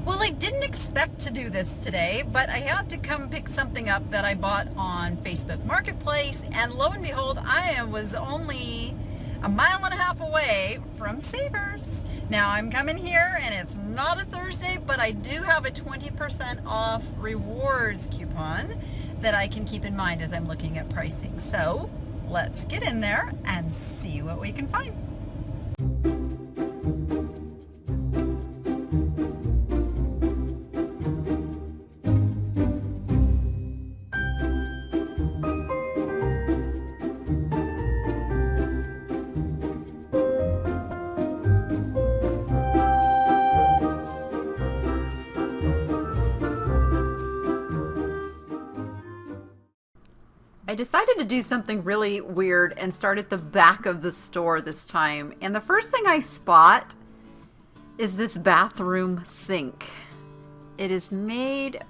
Well, I didn't expect to do this today, but I had to come pick something up that I bought on Facebook Marketplace, and lo and behold, I was only a mile and a half away from Savers. Now I'm coming here and it's not a Thursday, but I do have a 20% off rewards coupon that I can keep in mind as I'm looking at pricing. So let's get in there and see what we can find. I decided to do something really weird and start at the back of the store this time. And the first thing I spot is this bathroom sink. It is made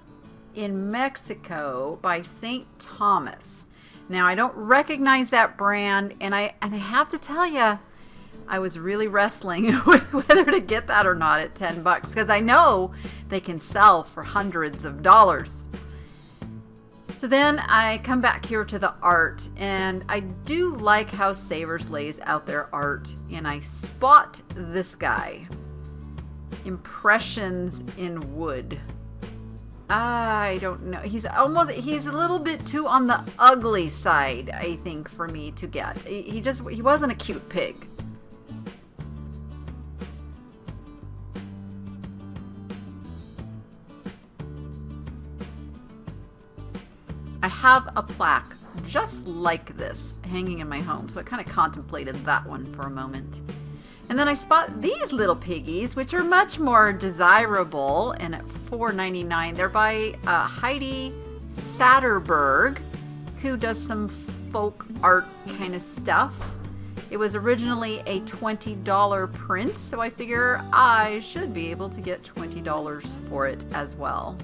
in Mexico by St. Thomas. Now, I don't recognize that brand, and I have to tell you, I was really wrestling with whether to get that or not at 10 bucks, because I know they can sell for hundreds of dollars. So then I come back here to the art, and I do like how Savers lays out their art, and I spot this guy. Impressions in wood. I don't know. He's a little bit too on the ugly side, I think, for me to get. He wasn't a cute pig. I have a plaque just like this hanging in my home, so I kind of contemplated that one for a moment. And then I spot these little piggies, which are much more desirable, and at $4.99. They're by Heidi Satterberg, who does some folk art kind of stuff. It was originally a $20 print, so I figure I should be able to get $20 for it as well.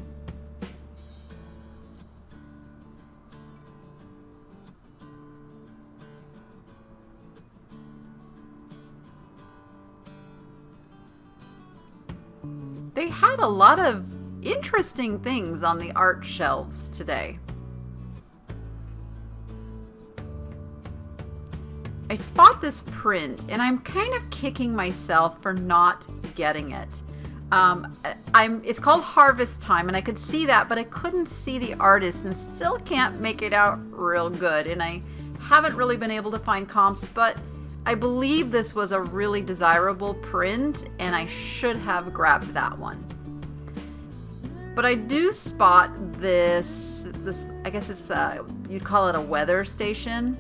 They had a lot of interesting things on the art shelves today. I spot this print, and I'm kind of kicking myself for not getting it. It's called Harvest Time, and I could see that, but I couldn't see the artist and still can't make it out real good. And I haven't really been able to find comps, but I believe this was a really desirable print, and I should have grabbed that one. But I do spot this I guess it's you'd call it a weather station.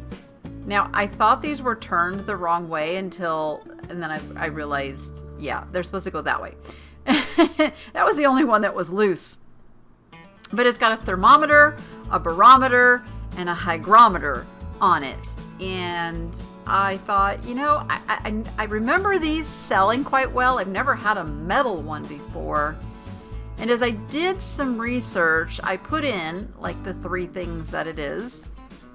Now, I thought these were turned the wrong way and then I realized, yeah, they're supposed to go that way. That was the only one that was loose. But it's got a thermometer, a barometer, and a hygrometer on it. And I thought, I remember these selling quite well. I've never had a metal one before. And as I did some research, I put in like the 3 things that it is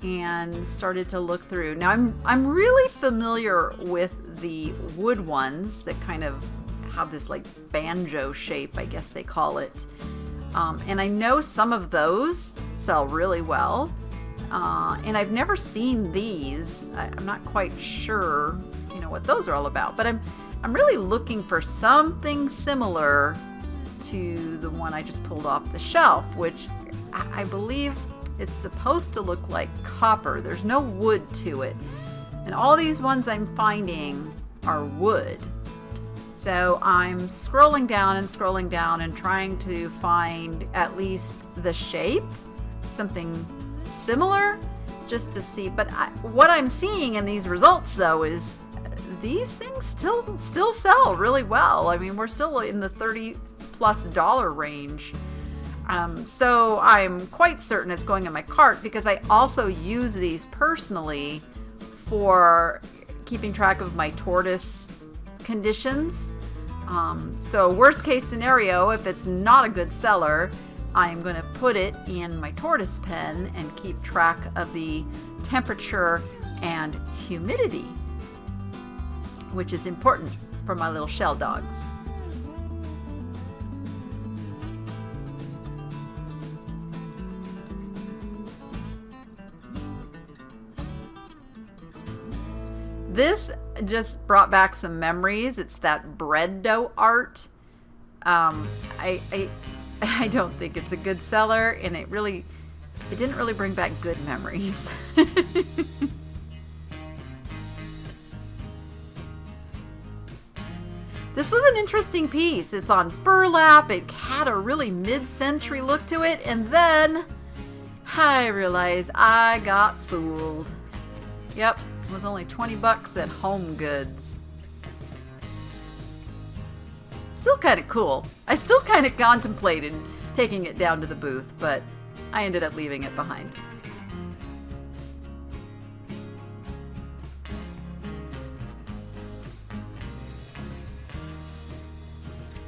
and started to look through. Now I'm really familiar with the wood ones that kind of have this like banjo shape, I guess they call it. And I know some of those sell really well. And I've never seen these. I'm not quite sure, what those are all about. But I'm really looking for something similar to the one I just pulled off the shelf, which I believe it's supposed to look like copper. There's no wood to it. And all these ones I'm finding are wood. So I'm scrolling down and trying to find at least the shape, something similar, just to see. But what I'm seeing in these results, though, is these things still sell really well. I mean, we're still in the $30+ range. So I'm quite certain it's going in my cart, because I also use these personally for keeping track of my tortoise conditions. So worst case scenario, if it's not a good seller, I'm going to put it in my tortoise pen and keep track of the temperature and humidity, which is important for my little shell dogs. This just brought back some memories. It's that bread dough art. I don't think it's a good seller, and it didn't really bring back good memories. This was an interesting piece. It's on burlap. It had a really mid-century look to it, and then I realized I got fooled. Yep, it was only 20 bucks at Home Goods. Still kind of cool. I still kind of contemplated taking it down to the booth, but I ended up leaving it behind.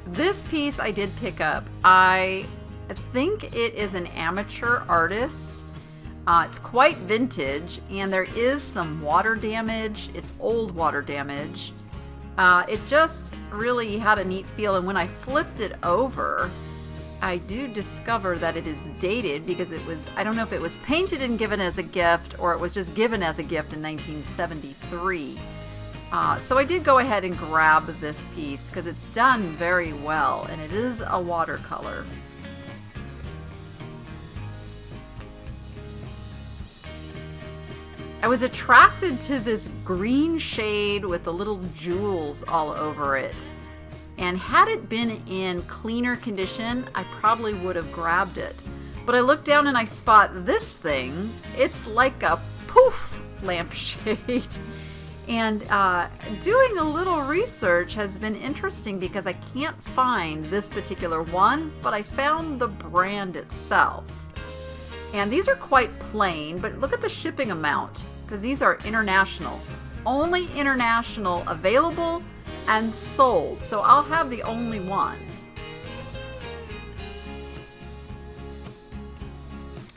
This piece I did pick up. I think it is an amateur artist. It's quite vintage, and there is some water damage. It's old water damage. It just really had a neat feel, and when I flipped it over, I do discover that it is dated because it was, I don't know if it was painted and given as a gift or it was just given as a gift in 1973. So I did go ahead and grab this piece because it's done very well, and it is a watercolor. I was attracted to this green shade with the little jewels all over it. And had it been in cleaner condition, I probably would have grabbed it. But I look down and I spot this thing. It's like a poof lampshade. And doing a little research has been interesting because I can't find this particular one, but I found the brand itself. And these are quite plain, but look at the shipping amount, because these are international. Only international available and sold, so I'll have the only one.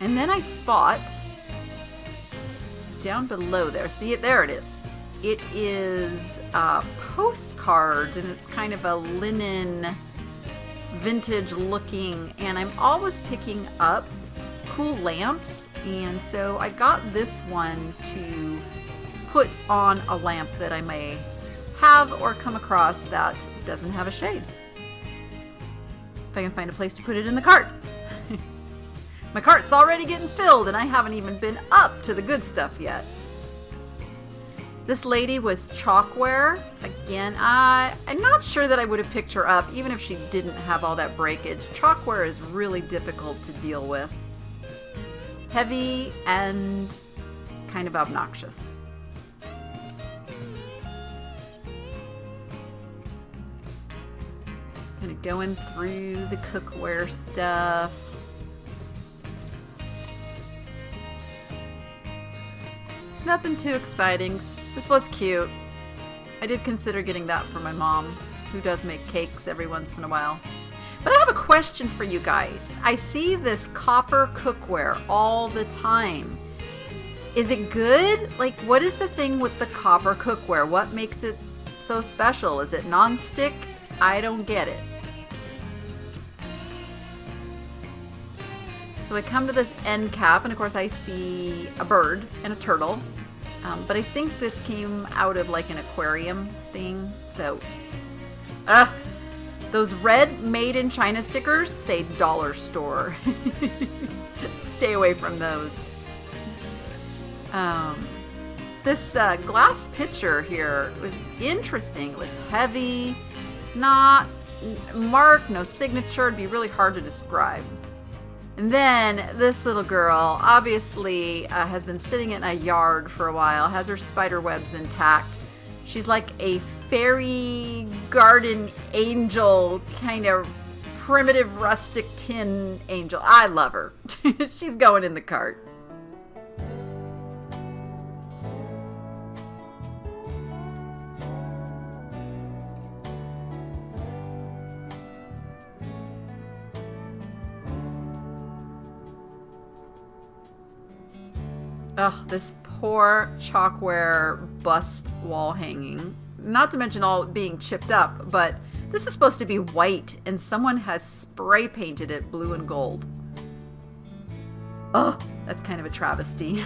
And then I spot down below there, see it, there it is. It is postcards, and it's kind of a linen vintage looking, and I'm always picking up cool lamps, and so I got this one to put on a lamp that I may have or come across that doesn't have a shade. If I can find a place to put it in the cart. My cart's already getting filled and I haven't even been up to the good stuff yet. This lady was Cookware. Again, I'm not sure that I would have picked her up even if she didn't have all that breakage. Cookware is really difficult to deal with. Heavy and kind of obnoxious. Kind of going through the cookware stuff. Nothing too exciting. This was cute. I did consider getting that for my mom, who does make cakes every once in a while. But I have a question for you guys. I see this copper cookware all the time. Is it good? Like, what is the thing with the copper cookware? What makes it so special? Is it non-stick? I don't get it. So I come to this end cap, and of course I see a bird and a turtle. But I think this came out of like an aquarium thing. So, those red made in China stickers say dollar store. Stay away from those. This glass pitcher here was interesting. It was heavy, not marked, no signature. It'd be really hard to describe. And then this little girl obviously has been sitting in a yard for a while, has her spider webs intact. She's like a fairy garden angel, kind of primitive rustic tin angel. I love her. She's going in the cart. Ugh, this poor Cookware bust wall hanging. Not to mention all being chipped up, but this is supposed to be white and someone has spray painted it blue and gold. Ugh, that's kind of a travesty.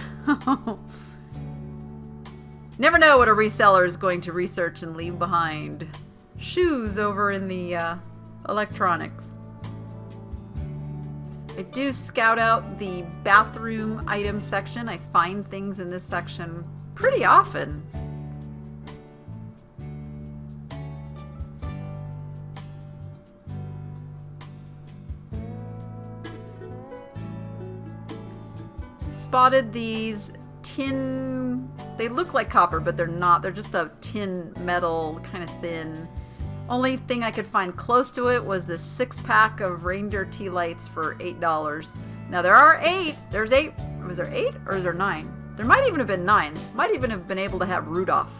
Never know what a reseller is going to research and leave behind. Shoes over in the electronics. I do scout out the bathroom item section. I find things in this section pretty often. Spotted these tin, they look like copper, but they're not. They're just a tin metal, kind of thin. Only thing I could find close to it was this 6-pack of reindeer tea lights for $8. Now there are 8. There's 8. Was there 8 or is there 9? There might even have been 9. Might even have been able to have Rudolph.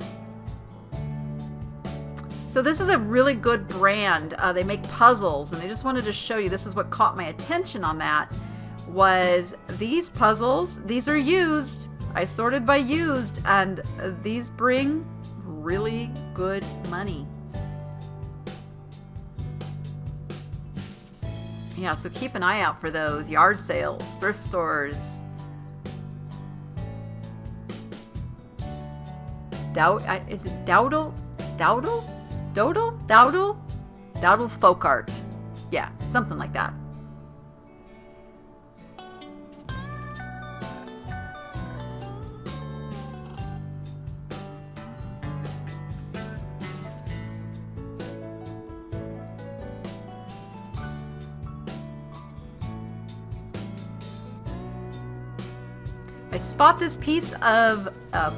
So this is a really good brand. They make puzzles, and I just wanted to show you, this is what caught my attention on that, was these puzzles. These are used. I sorted by used, and these bring really good money. Yeah, so keep an eye out for those yard sales, thrift stores. Is it Dowdle? Dowdle? Dodle? Dowdle? Dowdle folk art. Yeah, something like that. I spot this piece of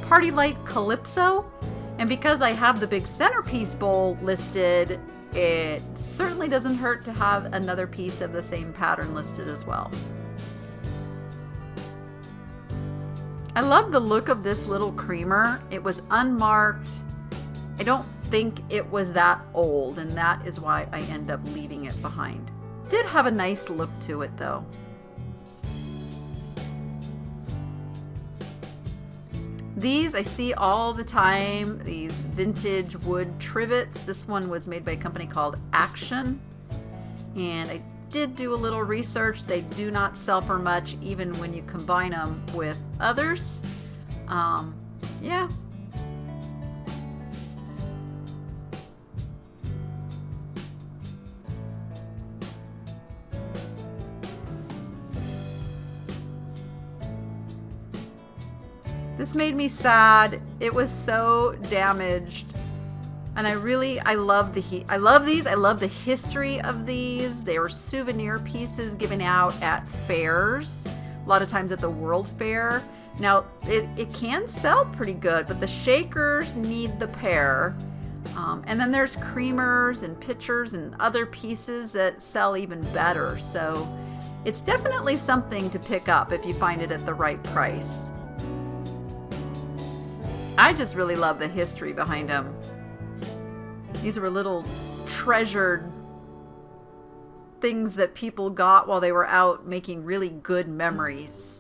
Party Light Calypso, and because I have the big centerpiece bowl listed, it certainly doesn't hurt to have another piece of the same pattern listed as well. I love the look of this little creamer. It was unmarked. I don't think it was that old, and that is why I end up leaving it behind. Did have a nice look to it though. These I see all the time, these vintage wood trivets. This one was made by a company called Action, and I did do a little research. They do not sell for much even when you combine them with others. Yeah. This made me sad. It was so damaged. And I love these. I love the history of these. They were souvenir pieces given out at fairs, a lot of times at the World Fair. Now, it can sell pretty good, but the shakers need the pair. And then there's creamers and pitchers and other pieces that sell even better. So it's definitely something to pick up if you find it at the right price. I just really love the history behind them. These were little treasured things that people got while they were out making really good memories.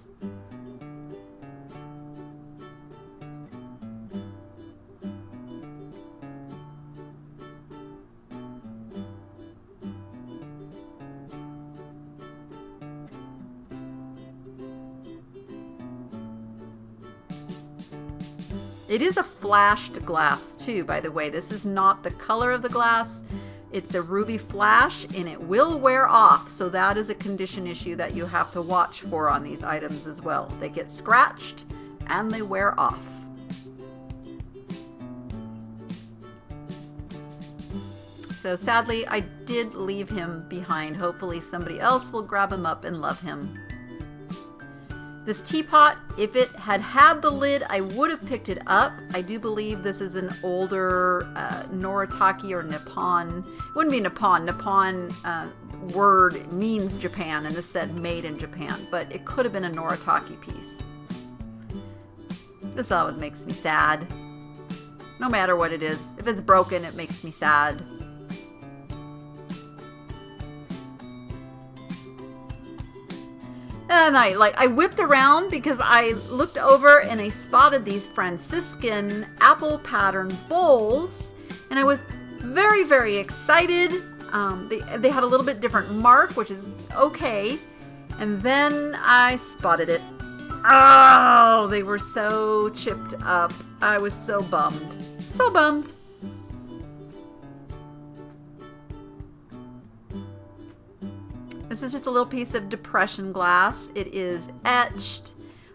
It is a flashed glass too, by the way. This is not the color of the glass. It's a ruby flash, and it will wear off. So that is a condition issue that you have to watch for on these items as well. They get scratched and they wear off. So sadly, I did leave him behind. Hopefully somebody else will grab him up and love him. This teapot, if it had had the lid, I would have picked it up. I do believe this is an older Noritake or Nippon. It wouldn't be Nippon. Nippon word means Japan, and this said made in Japan, but it could have been a Noritake piece. This always makes me sad. No matter what it is. If it's broken, it makes me sad. And I whipped around because I looked over and I spotted these Franciscan apple pattern bowls, and I was very, very excited. They had a little bit different mark, which is okay. And then I spotted it. Oh, they were so chipped up. I was so bummed. So bummed. This is just a little piece of depression glass. It is etched.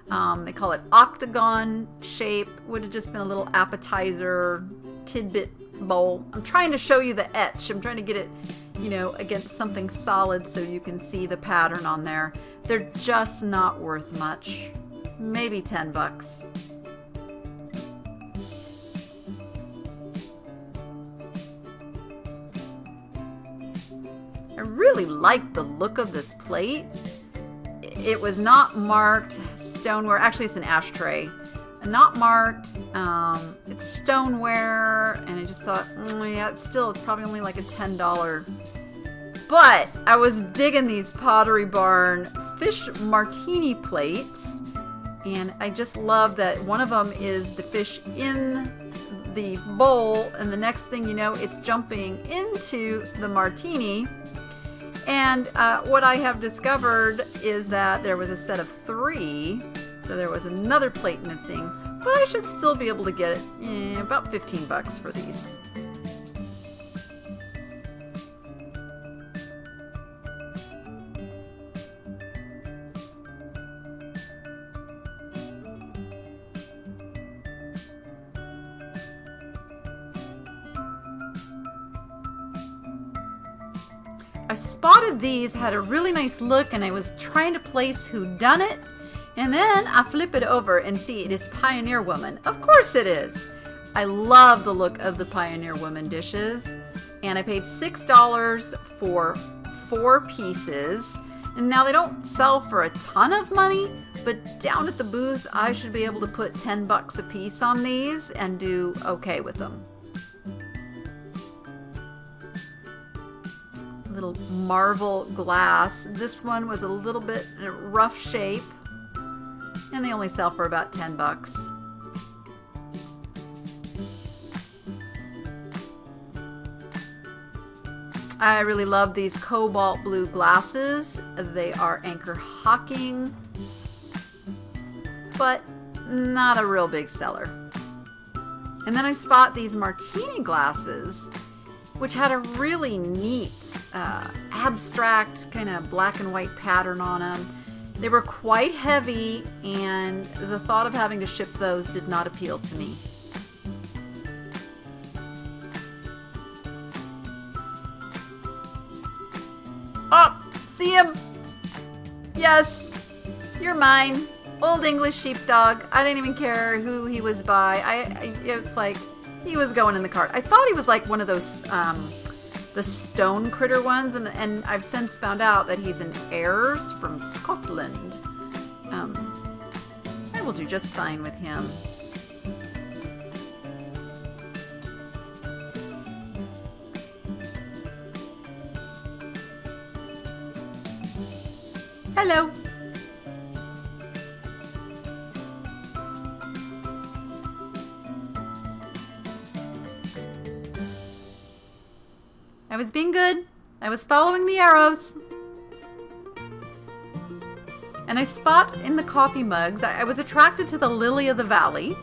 They call it octagon shape. Would have just been a little appetizer tidbit bowl. I'm trying to show you the etch. I'm trying to get it, you know, against something solid so you can see the pattern on there. They're just not worth much. Maybe 10 bucks. I really like the look of this plate. It was not marked stoneware. Actually, it's an ashtray. Not marked. It's stoneware, and I just thought, yeah, it's probably only like a $10. But I was digging these Pottery Barn fish martini plates, and I just love that one of them is the fish in the bowl, and the next thing you know, it's jumping into the martini. And what I have discovered is that there was a set of 3, so there was another plate missing, but I should still be able to get it about 15 bucks for these. I spotted these, had a really nice look, and I was trying to place who done it, and then I flip it over and see it is Pioneer Woman. Of course it is. I love the look of the Pioneer Woman dishes, and I paid $6 for 4 pieces. And now they don't sell for a ton of money, but down at the booth I should be able to put 10 bucks a piece on these and do okay with them. Little marble glass. This one was a little bit in a rough shape, and they only sell for about 10 bucks. I really love these cobalt blue glasses. They are anchor hocking, but not a real big seller. And then I spot these Martini glasses, which had a really neat abstract kind of black and white pattern on them. They were quite heavy, and the thought of having to ship those did not appeal to me. Oh, see him? Yes, you're mine. Old English sheepdog. I didn't even care who he was by. It's like he was going in the cart. I thought he was like one of those the stone critter ones, and I've since found out that he's an Ayers from Scotland. I will do just fine with him. Hello. I was being good. I was following the arrows. And I spot in the coffee mugs, I was attracted to the Lily of the Valley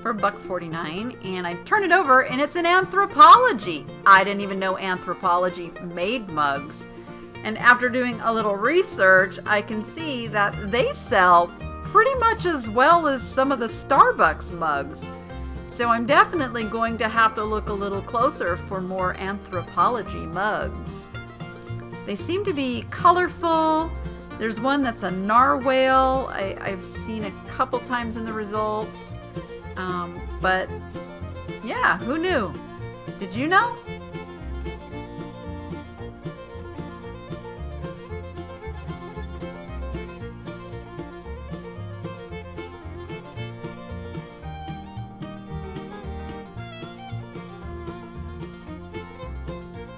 for $1.49, and I turn it over and it's an Anthropologie. I didn't even know Anthropologie made mugs. And after doing a little research, I can see that they sell pretty much as well as some of the Starbucks mugs. So I'm definitely going to have to look a little closer for more Anthropologie mugs. They seem to be colorful. There's one that's a narwhal. I've seen a couple times in the results. But yeah, who knew? Did you know?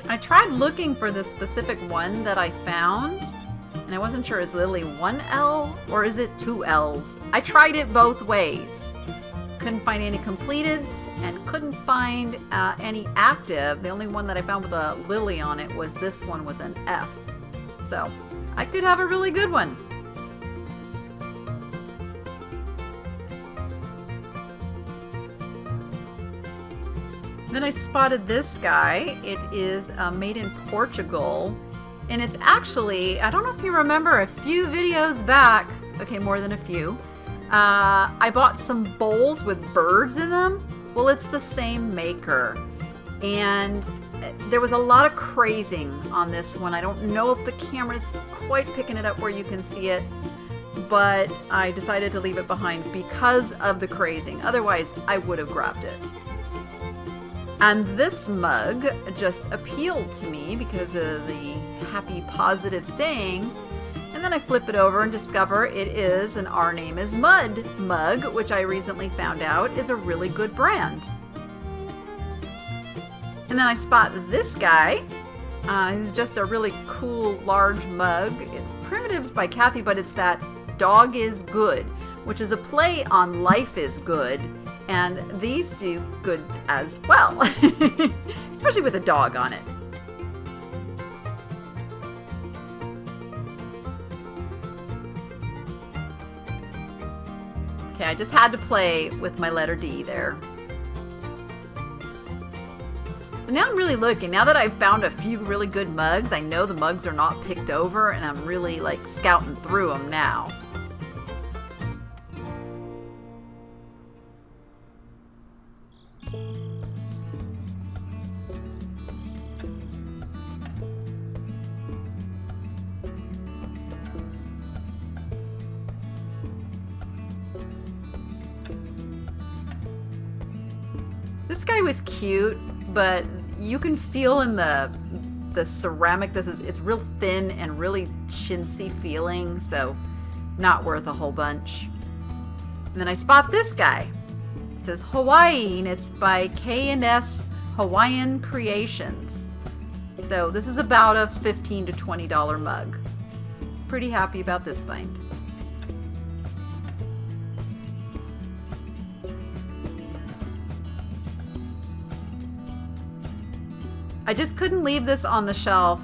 I tried looking for the specific one that I found, and I wasn't sure, is Lily 1L or is it 2 L's? I tried it both ways. Couldn't find any completeds and couldn't find any active. The only one that I found with a Lily on it was this one with an F. So I could have a really good one. Then I spotted this guy. It is made in Portugal. And it's actually, I don't know if you remember, a few videos back, okay, more than a few, I bought some bowls with birds in them. Well, it's the same maker. And there was a lot of crazing on this one. I don't know if the camera's quite picking it up where you can see it, but I decided to leave it behind because of the crazing. Otherwise, I would have grabbed it. And this mug just appealed to me because of the happy, positive saying. And then I flip it over and discover it is an Our Name is Mud mug, which I recently found out is a really good brand. And then I spot this guy, who's just a really cool, large mug. It's Primitives by Kathy, but it's that Dog is Good, which is a play on Life is Good. And these do good as well, especially with a dog on it. Okay, I just had to play with my letter D there. So now I'm really looking. Now that I've found a few really good mugs, I know the mugs are not picked over, and I'm really like scouting through them now. This guy was cute, but you can feel in the ceramic, it's real thin and really chintzy feeling, so not worth a whole bunch. And then I spot this guy. It says Hawaii, and it's by K&S Hawaiian Creations. So this is about a $15 to $20 mug. Pretty happy about this find. I just couldn't leave this on the shelf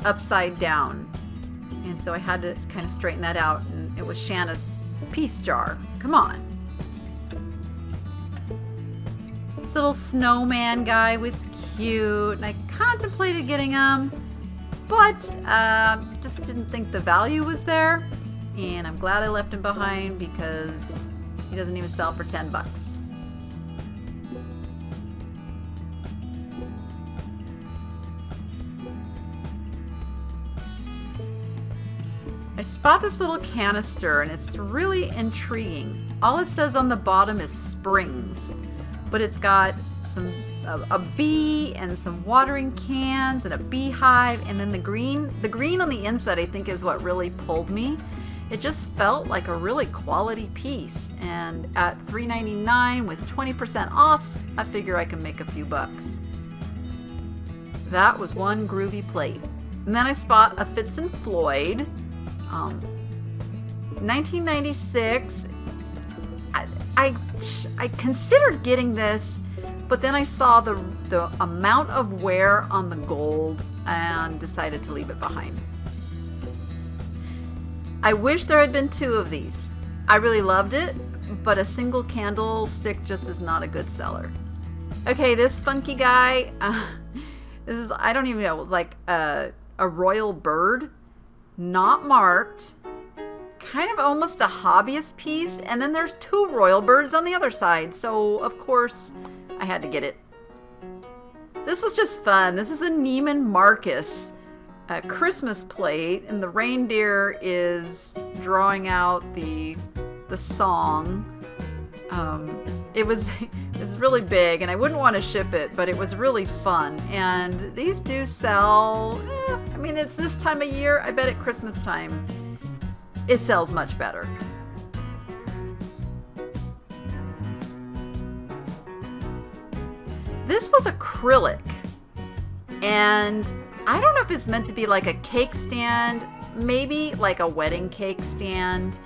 upside down. And so I had to kind of straighten that out. And it was Shanna's piece jar. Come on. This little snowman guy was cute. And I contemplated getting him. But just didn't think the value was there. And I'm glad I left him behind because he doesn't even sell for 10 bucks. I spot this little canister and it's really intriguing. All it says on the bottom is springs, but it's got a bee and some watering cans and a beehive, and then the green on the inside I think is what really pulled me. It just felt like a really quality piece, and at $3.99 with 20% off, I figure I can make a few bucks. That was one groovy plate. And then I spot a Fitz and Floyd 1996. I considered getting this, but then I saw the amount of wear on the gold and decided to leave it behind. I wish there had been two of these. I really loved it, but a single candlestick just is not a good seller. Okay, this funky guy, this is, I don't even know, like a royal bird. Not marked, kind of almost a hobbyist piece, and then there's two royal birds on the other side, so of course I had to get it. This was just fun. This is a Neiman Marcus Christmas plate, and the reindeer is drawing out the song. It was really big, and I wouldn't want to ship it, but it was really fun. And these do sell, I mean, it's this time of year. I bet at Christmas time, it sells much better. This was acrylic, and I don't know if it's meant to be like a cake stand, maybe like a wedding cake stand.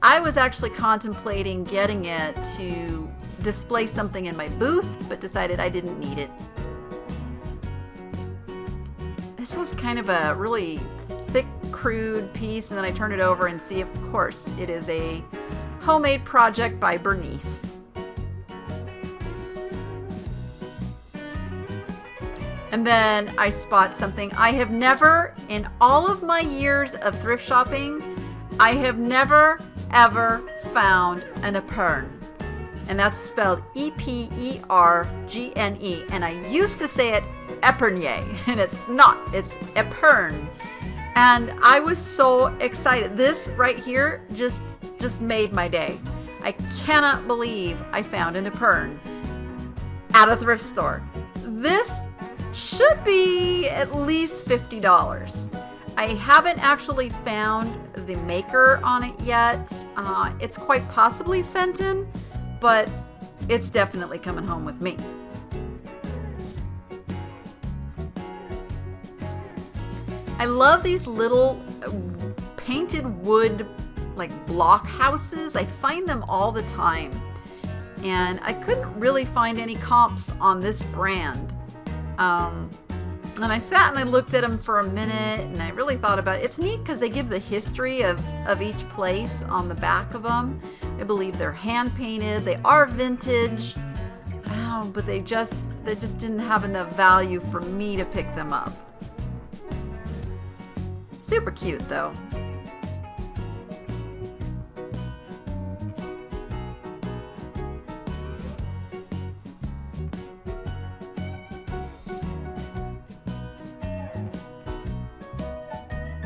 I was actually contemplating getting it to display something in my booth, but decided I didn't need it. This was kind of a really thick, crude piece, and then I turned it over and see, of course, it is a homemade project by Bernice. And then I spot something. I have never, in all of my years of thrift shopping, I have never, ever found an Epergne. And that's spelled E-P-E-R-G-N-E. And I used to say it Epergne, and it's not. It's Epergne. And I was so excited. This right here just made my day. I cannot believe I found an Epergne at a thrift store. This should be at least $50. I haven't actually found the maker on it yet. It's quite possibly Fenton, but it's definitely coming home with me. I love these little painted wood like block houses. I find them all the time, and I couldn't really find any comps on this brand. And I sat and I looked at them for a minute, and I really thought about it. It's neat because they give the history of each place on the back of them. I believe they're hand painted. They are vintage, but they just didn't have enough value for me to pick them up. Super cute though.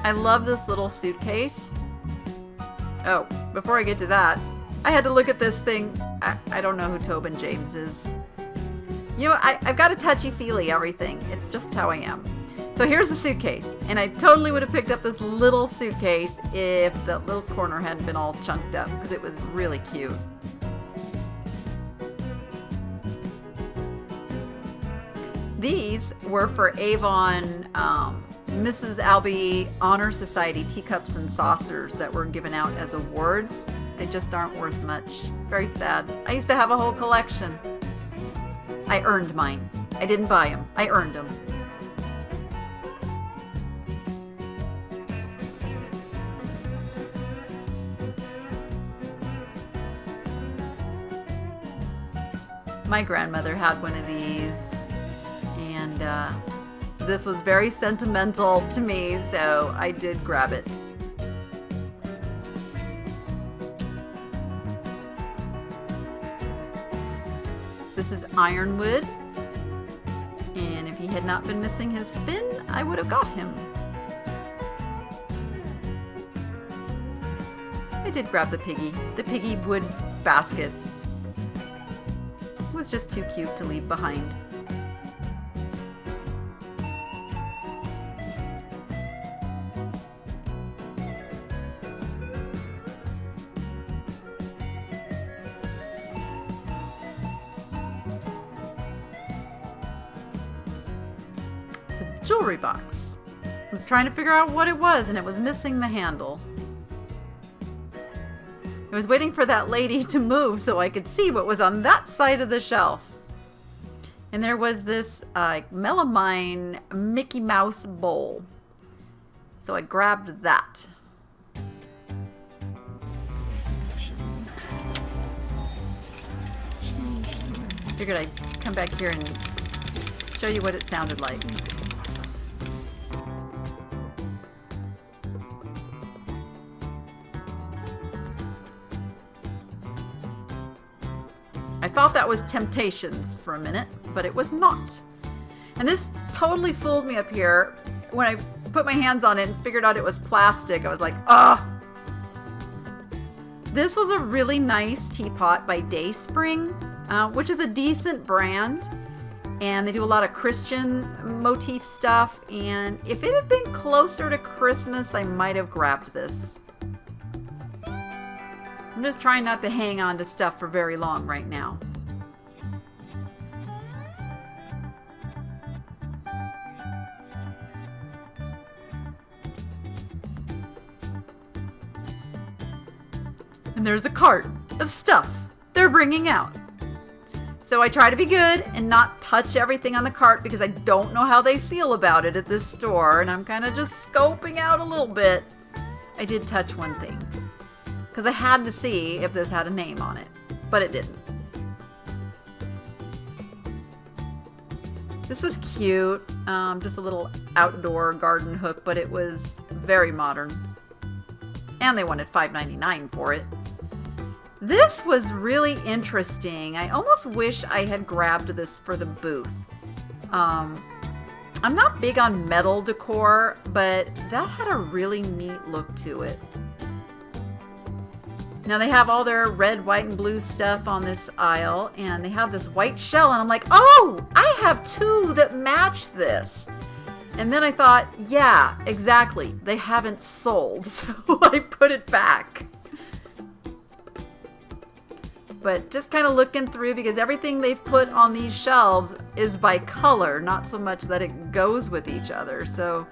I love this little suitcase. Oh, before I get to that, I had to look at this thing. I don't know who Tobin James is. You know, I've got a touchy-feely everything. It's just how I am. So here's the suitcase. And I totally would have picked up this little suitcase if the little corner hadn't been all chunked up, because it was really cute. These were for Avon Mrs. Albee Honor Society teacups and saucers that were given out as awards. They just aren't worth much. Very sad. I used to have a whole collection. I earned mine. I didn't buy them. I earned them. My grandmother had one of these, and this was very sentimental to me, so I did grab it. This is ironwood, and if he had not been missing his fin, I would have got him. I did grab the piggy wood basket. It was just too cute to leave behind. It's a jewelry box. I was trying to figure out what it was, and it was missing the handle. I was waiting for that lady to move so I could see what was on that side of the shelf. And there was this melamine Mickey Mouse bowl. So I grabbed that. Figured I'd come back here and show you what it sounded like. I thought that was Temptations for a minute, but it was not. And this totally fooled me up here. When I put my hands on it and figured out it was plastic, I was like, ah! This was a really nice teapot by Dayspring, which is a decent brand. And they do a lot of Christian motif stuff. And if it had been closer to Christmas, I might have grabbed this. I'm just trying not to hang on to stuff for very long right now. And there's a cart of stuff they're bringing out. So I try to be good and not touch everything on the cart because I don't know how they feel about it at this store, and I'm kind of just scoping out a little bit. I did touch one thing because I had to see if this had a name on it, but it didn't. This was cute, just a little outdoor garden hook, but it was very modern. And they wanted $5.99 for it. This was really interesting. I almost wish I had grabbed this for the booth. I'm not big on metal decor, but that had a really neat look to it. Now they have all their red, white, and blue stuff on this aisle, and they have this white shell, and I'm like, oh, I have two that match this. And then I thought, yeah, exactly. They haven't sold, so I put it back. But just kind of looking through, because everything they've put on these shelves is by color, not so much that it goes with each other. So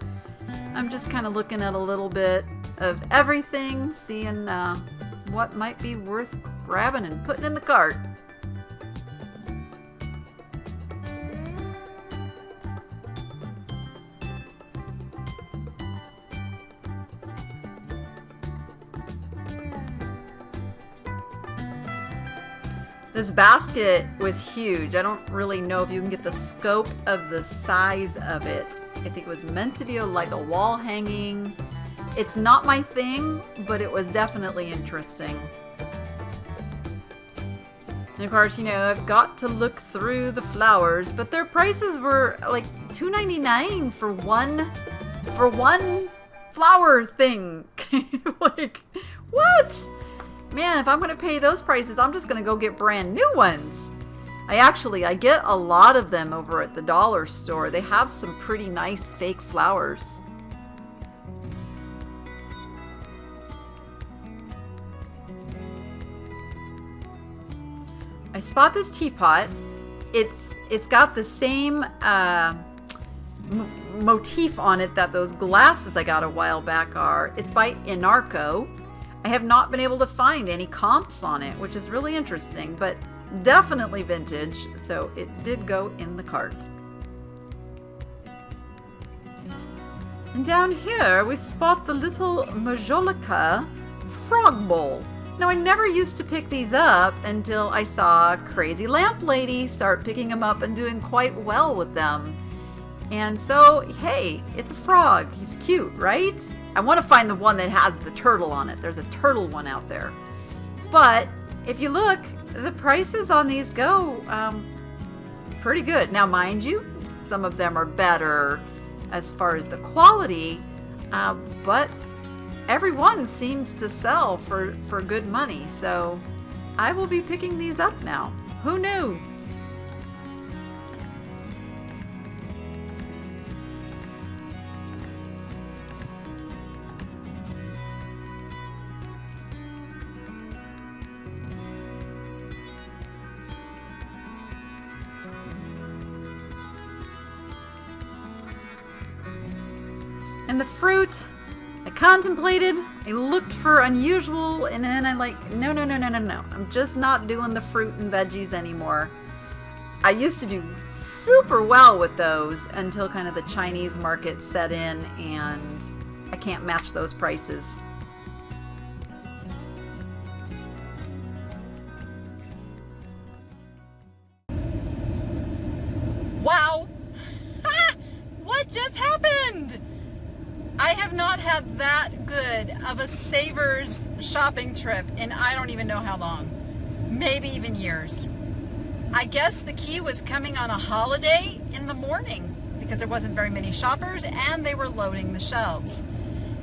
I'm just kind of looking at a little bit of everything, seeing what might be worth grabbing and putting in the cart. This basket was huge. I don't really know if you can get the scope of the size of it. I think it was meant to be like a wall hanging. It's not my thing, but it was definitely interesting. And of course, you know, I've got to look through the flowers, but their prices were like $2.99 for one flower thing. Like, what? Man, if I'm going to pay those prices, I'm just going to go get brand new ones. I get a lot of them over at the dollar store. They have some pretty nice fake flowers. I spot this teapot. It's got the same motif on it that those glasses I got a while back are. It's by Inarco. I have not been able to find any comps on it, which is really interesting, but definitely vintage, so it did go in the cart. And down here we spot the little Majolica frog bowl. Now, I never used to pick these up until I saw Crazy Lamp Lady start picking them up and doing quite well with them. And so, hey, it's a frog. He's cute, right? I want to find the one that has the turtle on it. There's a turtle one out there. But if you look, the prices on these go pretty good. Now, mind you, some of them are better as far as the quality, but every one seems to sell for good money. So I will be picking these up now. Who knew? And the fruit, I contemplated, I looked for unusual, and then I'm like, no. I'm just not doing the fruit and veggies anymore. I used to do super well with those until kind of the Chinese market set in, and I can't match those prices. Wow! What just happened? I have not had that good of a Savers shopping trip in I don't even know how long. Maybe even years. I guess the key was coming on a holiday in the morning because there wasn't very many shoppers and they were loading the shelves.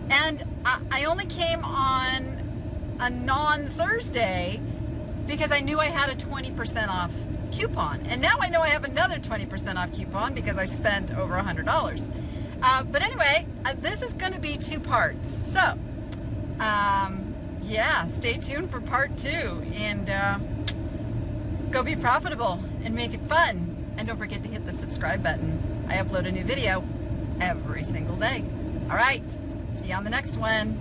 And I only came on a non-Thursday because I knew I had a 20% off coupon. And now I know I have another 20% off coupon because I spent over $100. But anyway, this is going to be 2 parts. So, yeah, stay tuned for part 2 and go be profitable and make it fun. And don't forget to hit the subscribe button. I upload a new video every single day. All right, see you on the next one.